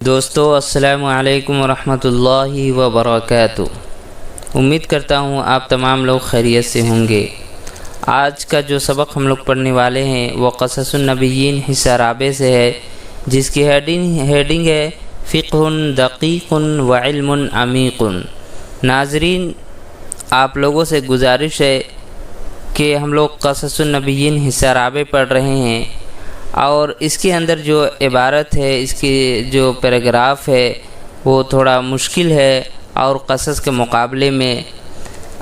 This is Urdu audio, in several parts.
دوستو السلام علیکم ورحمۃ اللہ وبرکاتہ۔ امید کرتا ہوں آپ تمام لوگ خیریت سے ہوں گے۔ آج کا جو سبق ہم لوگ پڑھنے والے ہیں وہ قصص النبیین حصہ رابع سے ہے، جس کی ہیڈنگ ہے فقہ دقیق و علم عمیق۔ ناظرین، آپ لوگوں سے گزارش ہے کہ ہم لوگ قصص النبیین حصہ رابع پڑھ رہے ہیں، اور اس کے اندر جو عبارت ہے، اس کی جو پیراگراف ہے وہ تھوڑا مشکل ہے، اور قصص کے مقابلے میں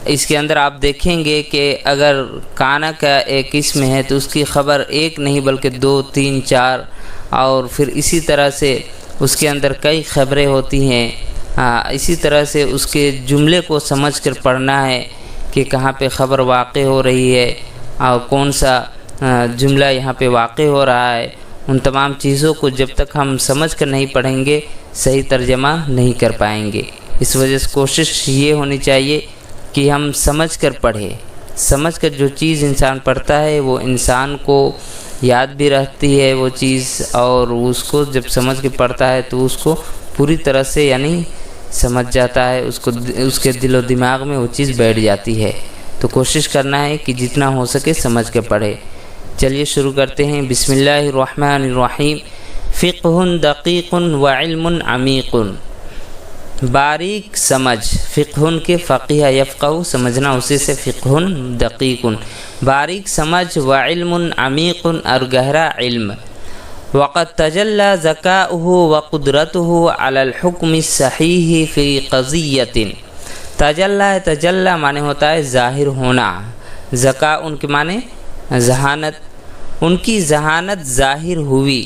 اس کے اندر آپ دیکھیں گے کہ اگر کانا کا ایک اسم ہے تو اس کی خبر ایک نہیں بلکہ 2، 3، 4، اور پھر اسی طرح سے اس کے اندر کئی خبریں ہوتی ہیں۔ اسی طرح سے اس کے جملے کو سمجھ کر پڑھنا ہے کہ کہاں پہ خبر واقع ہو رہی ہے اور کون سا جملہ یہاں پہ واقع ہو رہا ہے۔ ان تمام چیزوں کو جب تک ہم سمجھ کر نہیں پڑھیں گے صحیح ترجمہ نہیں کر پائیں گے۔ اس وجہ سے کوشش یہ ہونی چاہیے کہ ہم سمجھ کر پڑھیں۔ سمجھ کر جو چیز انسان پڑھتا ہے وہ انسان کو یاد بھی رہتی ہے وہ چیز، اور اس کو جب سمجھ کے پڑھتا ہے تو اس کو پوری طرح سے سمجھ جاتا ہے، اس کے دل و دماغ میں وہ چیز بیٹھ جاتی ہے۔ تو کوشش کرنا ہے کہ جتنا ہو سکے سمجھ کے پڑھے۔ چلیے شروع کرتے ہیں۔ بسم اللہ الرحمن الرحیم۔ فقہ دقیق و علم عمیق۔ باریک سمجھ، فقہ کے فقیہ یفقہ سمجھنا، اسی سے فقہ دقیق، باریک سمجھ، و علم عمیق اور گہرا علم۔ وقد تجلی ذکاؤہ و قدرتہ علی الحکم الصحیح فی قضیۃ۔ تجلی معنی ہوتا ہے ظاہر ہونا، ذکا ان کے معنی ذہانت، ان کی ذہانت ظاہر ہوئی،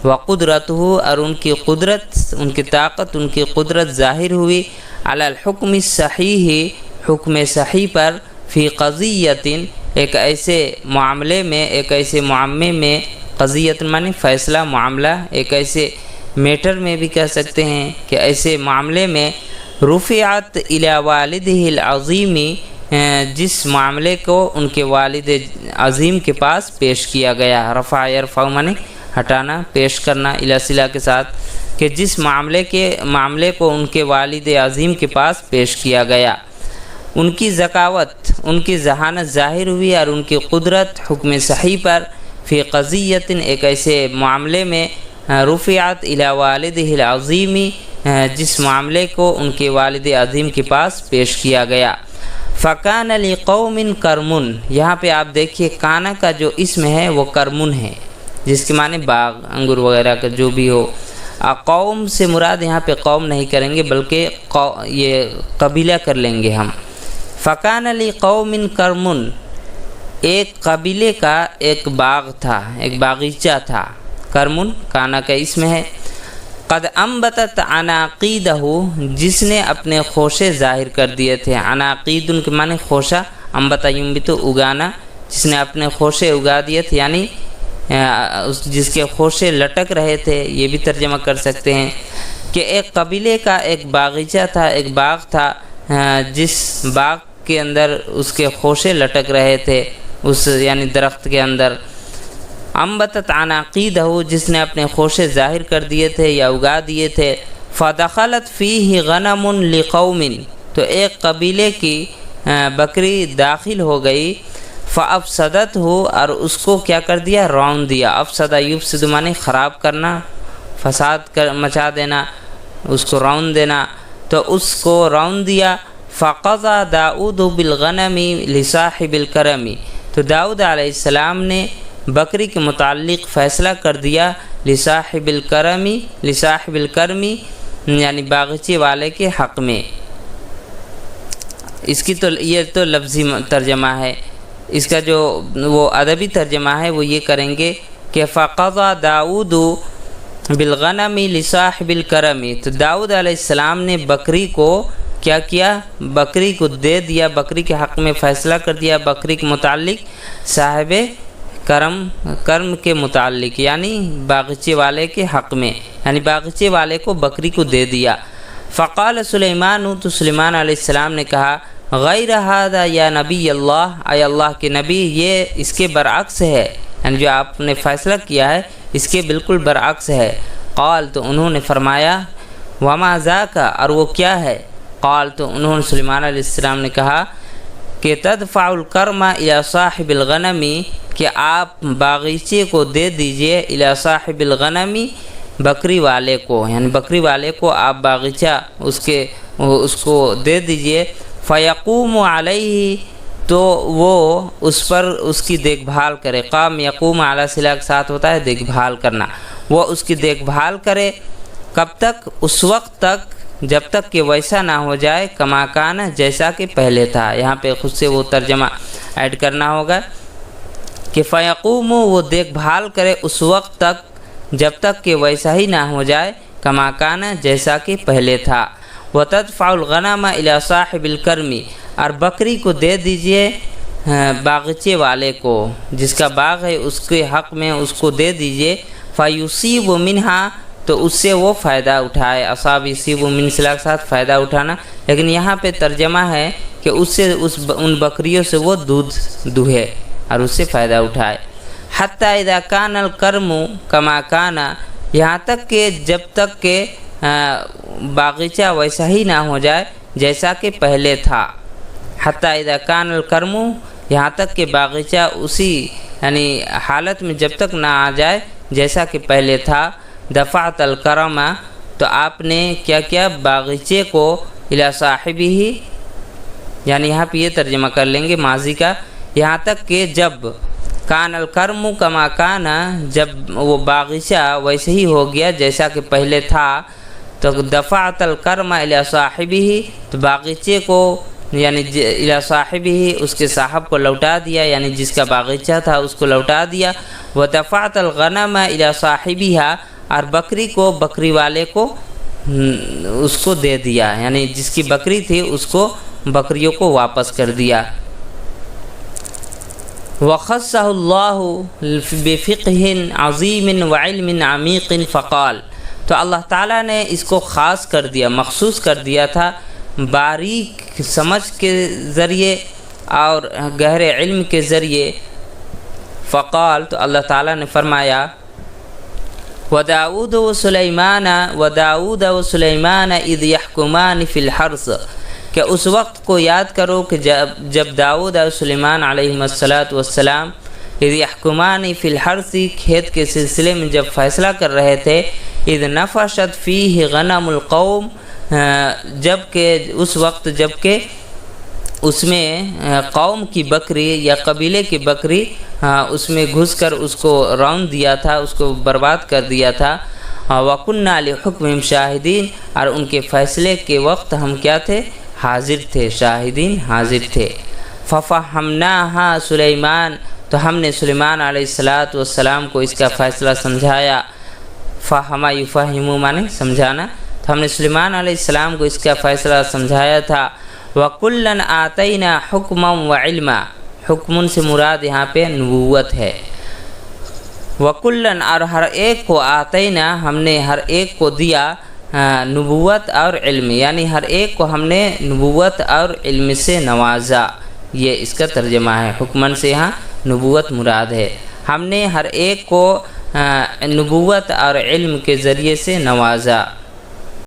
وقدرتہ اور ان کی قدرت، ان کی طاقت، ان کی قدرت ظاہر ہوئی، علی الحکم الصحیح حکم صحیح پر، فی قضیۃ ایک ایسے معاملے میں، ایک ایسے معاملے میں، قضیۃ معنی فیصلہ، معاملہ، ایک ایسے میٹر میں بھی کہہ سکتے ہیں کہ ایسے معاملے میں، رفعت الی والدہ العظیم جس معاملے کو ان کے والد عظیم کے پاس پیش کیا گیا۔ رفع یرفع معنی ہٹانا، پیش کرنا الی صلہ کے ساتھ، کہ جس معاملے کو ان کے والد عظیم کے پاس پیش کیا گیا، ان کی ذکاوت، ان کی ذہانت ظاہر ہوئی، اور ان کی قدرت حکم صحیح پر، فی قضیۃ ایک ایسے معاملے میں، رفعت الی والدہ العظیم جس معاملے کو ان کے والد عظیم کے پاس پیش کیا گیا۔ فَكَانَ لِقَوْمٍ كَرْمٌ، یہاں پہ آپ دیکھیے کانا کا جو اسم ہے وہ کرمن ہے، جس کے معنی باغ، انگور وغیرہ کا جو بھی ہو۔ قوم سے مراد یہاں پہ قوم نہیں کریں گے بلکہ یہ قبیلہ کر لیں گے ہم۔ فَكَانَ لِقَوْمٍ كَرْمٌ، ایک قبیلے کا ایک باغ تھا، ایک باغیچہ تھا۔ کرمن کانا کا اسم ہے۔ قد انبتت عناقیدہ، جس نے اپنے خوشے ظاہر کر دیے تھے۔ عناقید ان کے معنی خوشہ، انبت ینبت اگانا، جس نے اپنے خوشے اگا دیے تھے، یعنی جس کے خوشے لٹک رہے تھے، یہ بھی ترجمہ کر سکتے ہیں کہ ایک قبیلے کا ایک باغیچہ تھا، ایک باغ تھا، جس باغ کے اندر اس کے خوشے لٹک رہے تھے، اس یعنی درخت کے اندر۔ انبتت عناقیدہ، جس نے اپنے خوشے ظاہر کر دیے تھے یا اگا دیے تھے۔ فدخلت فیہ غنم لقوم، تو ایک قبیلے کی بکری داخل ہو گئی۔ فافسدتہ، اور اس کو کیا کر دیا، رون دیا۔ افسد یفسد معنی خراب کرنا، فساد مچا دینا، اس کو رون دینا، تو اس کو رون دیا۔ فقضى داؤد بالغنم لصاحب الكرم، تو داؤد علیہ السلام نے بکری کے متعلق فیصلہ کر دیا، لصاحب الکرم یعنی باغیچے والے کے حق میں۔ اس کی یہ تو لفظی ترجمہ ہے، اس کا جو وہ ادبی ترجمہ ہے وہ یہ کریں گے کہ فقضى داؤد بالغنم لصاحب الکرم، تو داؤد علیہ السلام نے بکری کو کیا کیا، بکری کو دے دیا، بکری کے حق میں فیصلہ کر دیا، بکری کے متعلق صاحب کرم کے متعلق، یعنی باغیچے والے کے حق میں، یعنی باغیچے والے کو بکری کو دے دیا۔ فقال سلیمان، تو سلیمان علیہ السلام نے کہا، غیر ھذا یا نبی اللہ، اے اللہ کے نبی، یہ اس کے برعکس ہے، یعنی جو آپ نے فیصلہ کیا ہے اس کے بالکل برعکس ہے۔ قال تو انہوں نے فرمایا وما ذاک اور وہ کیا ہے؟ قال تو انہوں نے سلیمان علیہ السلام نے کہا کہ تدفع الکرم الی صاحب الغنم کہ آپ باغیچے کو دے دیجئے الی صاحب الغنم بکری والے کو، یعنی بکری والے کو آپ باغیچہ اس کو دے دیجئے، فیقوم علیہ تو وہ اس پر اس کی دیکھ بھال کرے۔ قام یقوم علی صلہ کے ساتھ ہوتا ہے دیکھ بھال کرنا، وہ اس کی دیکھ بھال کرے کب تک؟ اس وقت تک جب تک کہ ویسا نہ ہو جائے کما کان جیسا کہ پہلے تھا۔ یہاں پہ خود سے وہ ترجمہ ایڈ کرنا ہوگا کہ فیقوم وہ دیکھ بھال کرے اس وقت تک جب تک کہ ویسا ہی نہ ہو جائے کما کان جیسا کہ پہلے تھا۔ وتدفع الغنم الی صاحب الکرم اور بکری کو دے دیجئے باغیچے والے کو، جس کا باغ ہے اس کے حق میں اس کو دے دیجئے، فیصیب منہا تو اس سے وہ فائدہ اٹھائے۔ اصاب یصیب من صلہ کے ساتھ فائدہ اٹھانا، لیکن یہاں پہ ترجمہ ہے کہ اس سے ان بکریوں سے وہ دودھ دوہے اور اس سے فائدہ اٹھائے۔ حتی اذا کان الکرم کما کان یہاں تک کہ جب تک کہ باغیچہ ویسا ہی نہ ہو جائے جیسا کہ پہلے تھا۔ حتی اذا کان الکرم یہاں تک کہ باغیچہ اسی یعنی حالت میں جب تک نہ آ جائے جیسا کہ پہلے تھا، دفعت الکرم تو آپ نے کیا کیا؟ باغیچے کو الی صاحبہ، یعنی یہاں پہ یہ ترجمہ کر لیں گے ماضی کا، یہاں تک کہ جب کان الکرم کما کان جب وہ باغیچہ ویسے ہی ہو گیا جیسا کہ پہلے تھا، تو دفعت الکرم الی صاحبہ تو باغیچے کو یعنی الی صاحبہ اس کے صاحب کو لوٹا دیا، یعنی جس کا باغیچہ تھا اس کو لوٹا دیا۔ ودفعت الغنم الی صاحبہا اور بکری کو بکری والے کو اس کو دے دیا، یعنی جس کی بکری تھی اس کو بکریوں کو واپس کر دیا۔ وخصہ اللہ بفقہ عظیم وعلم عمیق فقال تو اللہ تعالیٰ نے اس کو خاص کر دیا، مخصوص کر دیا تھا باریک سمجھ کے ذریعے اور گہرے علم کے ذریعے۔ فقال تو اللہ تعالیٰ نے فرمایا وداؤد وسلیمان اذ یحکمان فی الحرث کہ اس وقت کو یاد کرو کہ جب داؤد اور سلیمان علیہ السلام اذ یحکمان فی الحرث کھیت کے سلسلے میں جب فیصلہ کر رہے تھے، اذ نفشت فیہ غنم القوم اس وقت جب کہ اس میں قوم کی بکری یا قبیلے کی بکری اس میں گھس کر اس کو رون دیا تھا، اس کو برباد کر دیا تھا۔ وَكُنَّا لِحُكْمِهِمْ شَاهِدِينَ اور ان کے فیصلے کے وقت ہم کیا تھے؟ حاضر تھے، شاہدین حاضر تھے۔ فَفَهَّمْنَاهَا سلیمان تو ہم نے سلیمان علیہ السلام کو اس کا فیصلہ سمجھایا۔ فَهَمَ يُفَهِّمُ مانے سمجھانا، تو ہم نے سلیمان علیہ السلام کو اس کا فیصلہ سمجھایا تھا۔ وَكُلًّا آتَيْنَا حُكْمًا وَعِلْمًا حکم سے مراد یہاں پہ نبوت ہے۔ وَكُلًّا اور ہر ایک کو آتینا ہم نے ہر ایک کو دیا نبوت اور علم، یعنی ہر ایک کو ہم نے نبوت اور علم سے نوازا۔ یہ اس کا ترجمہ ہے، حکمن سے یہاں نبوت مراد ہے، ہم نے ہر ایک کو نبوت اور علم کے ذریعے سے نوازا۔